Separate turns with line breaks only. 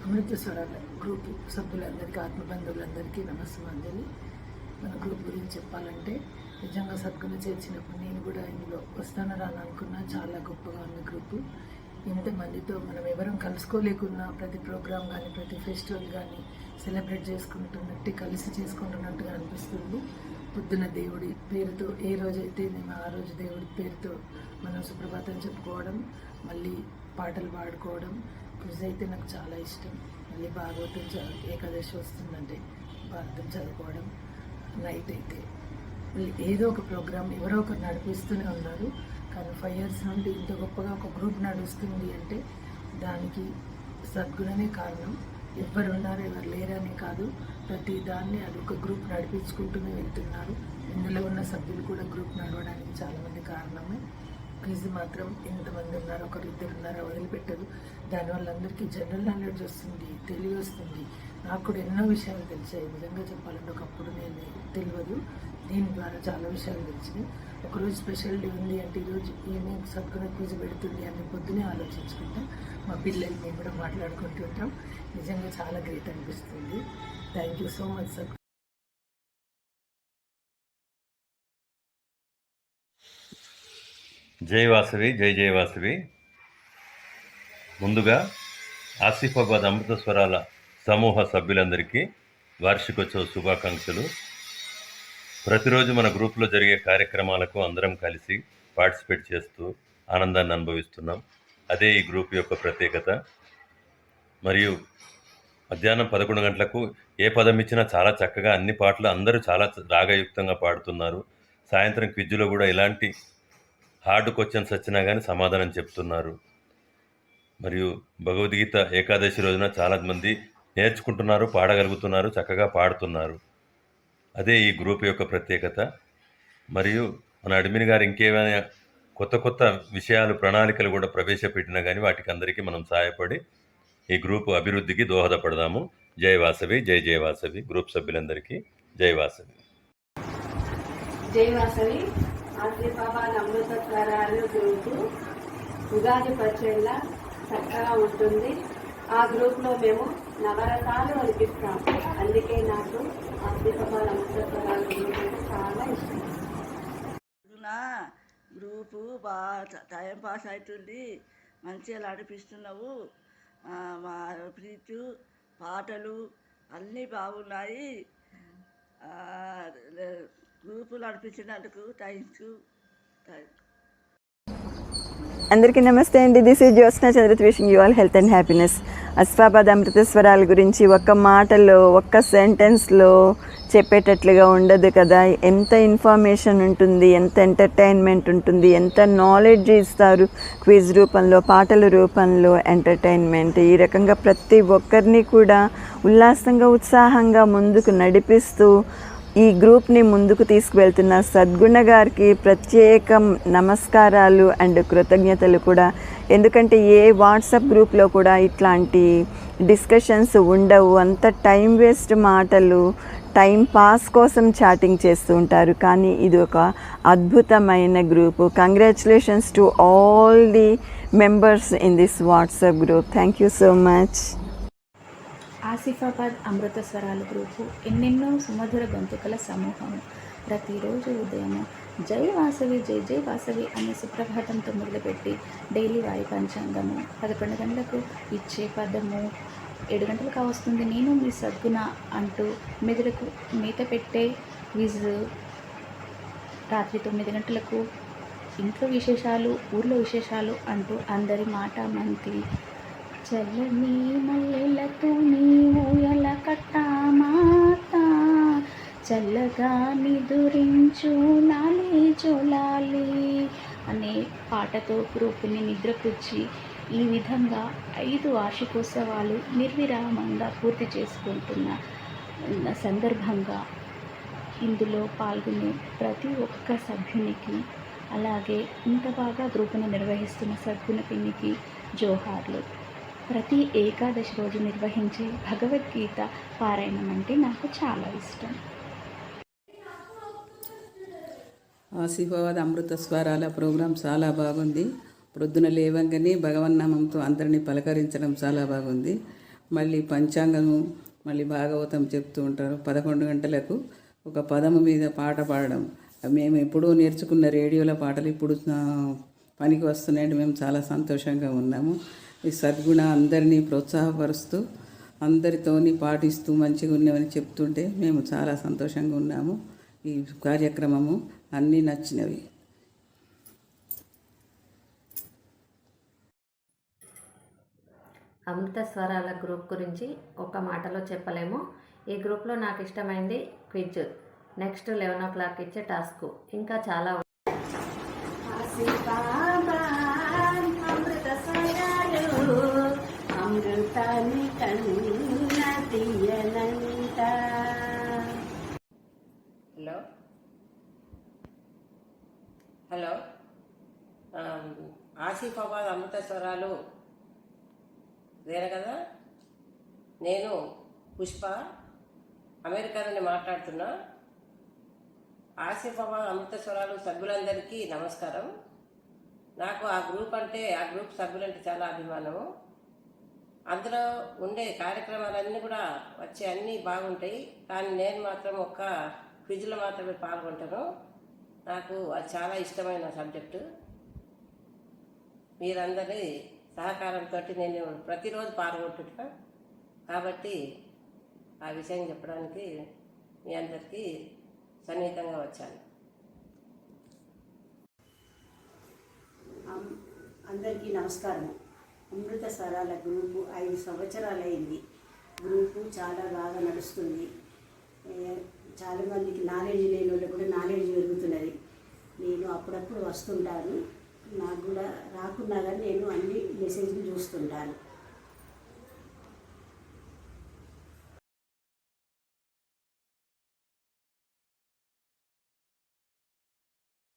అమృతస్వరాల group సభ్యులందరికీ ఆత్మబంధువులందరికీ నమస్కారం. మన గ్రూప్ గురించి చెప్పాలంటే నిజంగా సద్గుణ చేర్చినప్పుడు నేను కూడా ఇందులో వస్తాను రాను అనుకున్నా. చాలా గొప్పగా ఉన్న గ్రూపు. ఇంతమందితో మనం ఎవరం కలుసుకోలేకున్నా ప్రతి ప్రోగ్రాం కానీ ప్రతి ఫెస్టివల్ కానీ సెలబ్రేట్ చేసుకుంటున్నట్టు కలిసి చేసుకుంటున్నట్టుగా అనిపిస్తుంది. పొద్దున దేవుడి పేరుతో ఏ రోజైతే మేము ఆ రోజు దేవుడి పేరుతో మనం సుప్రభాతం చెప్పుకోవడం, మళ్ళీ పాటలు పాడుకోవడం. క్విజ్ అయితే నాకు చాలా ఇష్టం. మళ్ళీ భాగవతం ఏకాదశి వస్తుందంటే భారతం చదువుకోవడం. నైట్ అయితే మళ్ళీ ఏదో ఒక ప్రోగ్రామ్ ఎవరో ఒకరు నడిపిస్తూనే ఉన్నారు. కానీ 5 years నుండి ఇంత గొప్పగా ఒక గ్రూప్ నడుస్తుంది అంటే దానికి సద్గుణమే కారణం. ఎవరు ఉన్నారు ఎవరు లేరని కాదు, ప్రతి దాన్ని అది ఒక గ్రూప్ నడిపించుకుంటూనే వెళ్తున్నారు. ఇందులో ఉన్న సభ్యులు కూడా గ్రూప్ నడవడానికి చాలామంది కారణమే. క్విజ్ మాత్రం ఎంతమంది ఉన్నారు, ఒకరు ఇద్దరు ఉన్నారో వదిలిపెట్టదు. దానివల్ల అందరికీ జనరల్ నాలెడ్జ్ వస్తుంది, తెలివి వస్తుంది. నాకు కూడా ఎన్నో విషయాలు తెలిసాయి. నిజంగా చెప్పాలంటే ఒకప్పుడు నేను తెలియదు, దీని ద్వారా చాలా విషయాలు తెలిసినాయి. ఒకరోజు స్పెషల్ డే ఉంది అంటే ఈరోజు ఈవినింగ్ సద్గుణ క్విజ్ పెడుతుంది అని పొద్దునే ఆలోచించుకుంటాం. మా పిల్లలు మేము కూడా మాట్లాడుకుంటుంటాం. నిజంగా చాలా గ్రేట్ అనిపిస్తుంది. Thank you so much sir.
జై వాసవి, జై జై వాసవి. ముందుగా ఆసిఫాబాద్ అమృతస్వరాల సమూహ సభ్యులందరికీ వార్షికోత్సవ శుభాకాంక్షలు. ప్రతిరోజు మన గ్రూప్లో జరిగే కార్యక్రమాలకు అందరం కలిసి పార్టిసిపేట్ చేస్తూ ఆనందాన్ని అనుభవిస్తున్నాం. అదే ఈ గ్రూప్ యొక్క ప్రత్యేకత. మరియు మధ్యాహ్నం 11 గంటలకు ఏ పదం ఇచ్చినా చాలా చక్కగా అన్ని పాటలు అందరూ చాలా రాగయుక్తంగా పాడుతున్నారు. సాయంత్రం క్విజ్లో కూడా ఎలాంటి హార్డ్ క్వశ్చన్స్ వచ్చినా కానీ సమాధానం చెప్తున్నారు. మరియు భగవద్గీత ఏకాదశి రోజున చాలామంది నేర్చుకుంటున్నారు, పాడగలుగుతున్నారు, చక్కగా పాడుతున్నారు. అదే ఈ గ్రూప్ యొక్క ప్రత్యేకత. మరియు మన అడ్మిన్ గారు ఇంకేమైనా కొత్త కొత్త విషయాలు ప్రణాళికలు కూడా ప్రవేశపెట్టినా కానీ వాటికి అందరికీ మనం సహాయపడి ఈ గ్రూపు అభివృద్ధికి దోహదపడదాము. జై వాసవి, జై జై వాసవి. గ్రూప్ సభ్యులందరికీ జై వాసవి.
జై వాసవి. ఆసిఫాబాద్ అమృతస్వరాలు గ్రూపు ఉగాది పచ్చళ్ళ చక్కగా ఉంటుంది. ఆ గ్రూప్లో మేము నవరసాలు అనిపిస్తాం. అందుకే నాకు ఆసిఫాబాద్ అమృతస్వరాలు గ్రూప్ అంటే చాలా ఇష్టం.
గ్రూపు బాగా టైం పాస్ అవుతుంది, మంచిగా నడిపిస్తున్నావు. మా ప్రీతు పాటలు అన్నీ బాగున్నాయి. గ్రూపు నడిపించినందుకు థ్యాంక్స్.
అందరికీ నమస్తే అండి. This is Jyotsna Chandrat wishing you all health and happiness. Asifabad అమృతస్వరాల గురించి ఒక్క మాటలో ఒక్క సెంటెన్స్లో చెప్పేటట్లుగా ఉండదు కదా. ఎంత ఇన్ఫర్మేషన్ ఉంటుంది, ఎంత ఎంటర్టైన్మెంట్ ఉంటుంది, ఎంత నాలెడ్జ్ ఇస్తారు. క్విజ్ రూపంలో, పాటల రూపంలో ఎంటర్టైన్మెంట్. ఈ రకంగా ప్రతి ఒక్కరిని కూడా ఉల్లాసంగా ఉత్సాహంగా ముందుకు నడిపిస్తూ ఈ గ్రూప్ని ముందుకు తీసుకువెళ్తున్న సద్గుణ గారికి ప్రత్యేక నమస్కారాలు అండ్ కృతజ్ఞతలు కూడా. ఎందుకంటే ఏ వాట్సాప్ గ్రూప్లో కూడా ఇట్లాంటి డిస్కషన్స్ ఉండవు. అంత టైం వేస్ట్ మాటలు, టైం పాస్ కోసం చాటింగ్ చేస్తూ ఉంటారు. కానీ ఇది ఒక అద్భుతమైన group. Congratulations to all the members in this WhatsApp group. Thank you so much.
Asifabad అమృతస్వరాల గ్రూపు ఎన్నెన్నో సుమధుర గొంతుకల సమూహము. ప్రతిరోజు ఉదయం జై వాసవి, జై జై వాసవి అనే సుప్రభాతంతో మొదలుపెట్టి డైలీ వాయు పంచాంగము, 11 గంటలకు ఇచ్చే పదము, 7 గంటలకు వస్తుంది నేను మీ సద్గుణ అంటూ మెదడుకు మేత పెట్టే క్విజ్, రాత్రి 9 గంటలకు ఇంట్లో విశేషాలు, ఊర్లో విశేషాలు అంటూ అందరి మాట మంతి. చల్లని మల్లెలతో నీ ఊయల కట్టామాత, చల్లగా నిదురించు లాలి జోలాలి అనే పాటతో గ్రూపుని నిద్రపుచ్చి ఈ విధంగా 5 వార్షికోత్సవాలు నిర్విరామంగా పూర్తి చేసుకుంటున్న సందర్భంగా ఇందులో పాల్గొనే ప్రతి ఒక్క సభ్యునికి, అలాగే ఇంత బాగా గ్రూపును నిర్వహిస్తున్న సద్గుణ పిన్నికి జోహార్లు. ప్రతి ఏకాదశి రోజు నిర్వహించే భగవద్గీత పారాయణం అంటే నాకు చాలా ఇష్టం.
ఆసిఫాబాద్ అమృతస్వరాల ప్రోగ్రాం చాలా బాగుంది. ప్రొద్దున లేవంగానే భగవన్నామంతో అందరినీ పలకరించడం చాలా బాగుంది. మళ్ళీ పంచాంగము, మళ్ళీ భాగవతం చెప్తూ ఉంటారు. 11 గంటలకు ఒక పదము మీద పాట పాడడం, మేము ఎప్పుడూ నేర్చుకున్న రేడియోల పాటలు ఇప్పుడు పనికి వస్తున్నాయంటే మేము చాలా సంతోషంగా ఉన్నాము. ఈ సద్గుణ అందరినీ ప్రోత్సాహపరుస్తూ అందరితోని పాటిస్తూ మంచిగా ఉన్నామని చెప్తుంటే మేము చాలా సంతోషంగా ఉన్నాము. ఈ కార్యక్రమము అన్నీ నచ్చినవి.
అమృత స్వరాల గ్రూప్ గురించి ఒక మాటలో చెప్పలేము. ఈ గ్రూప్లో నాకు ఇష్టమైంది క్విజ్, నెక్స్ట్ 11 o'clock ఇచ్చే టాస్క్, ఇంకా చాలా
అమృత స్వరాలు అమృతాన్ని కన్న తీయనంట.
హలో ఆసిఫాబాద్ అమృత స్వరాలు వేరే కదా. నేను పుష్ప అమెరికా నుండి మాట్లాడుతున్నా. ఆసిఫాబాద్ అమృత స్వరాలు సభ్యులందరికీ నమస్కారం. నాకు ఆ గ్రూప్ సభ్యులంటే చాలా అభిమానము. అందులో ఉండే కార్యక్రమాలన్నీ కూడా వచ్చే అన్నీ బాగుంటాయి. కానీ నేను మాత్రం ఒక్క క్విజ్లో మాత్రమే పాల్గొంటాను. నాకు అది చాలా ఇష్టమైన సబ్జెక్టు. మీరందరి సహకారంతో నేను ప్రతిరోజు పాల్గొంటున్నా. కాబట్టి ఆ విషయం చెప్పడానికి మీ అందరికీ సన్నిహితంగా వచ్చాను.
అందరికీ నమస్కారం. అమృత స్వరాల గ్రూపు 5 సంవత్సరాలైంది. గ్రూపు చాలా బాగా నడుస్తుంది. చాలామందికి నాలెడ్జ్ లేని వాళ్ళు కూడా నాలెడ్జ్ పెరుగుతున్నది. నేను అప్పుడప్పుడు వస్తుంటాను. నాకు కూడా రాకున్నా కానీ నేను అన్ని మెసేజ్లు చూస్తుంటాను.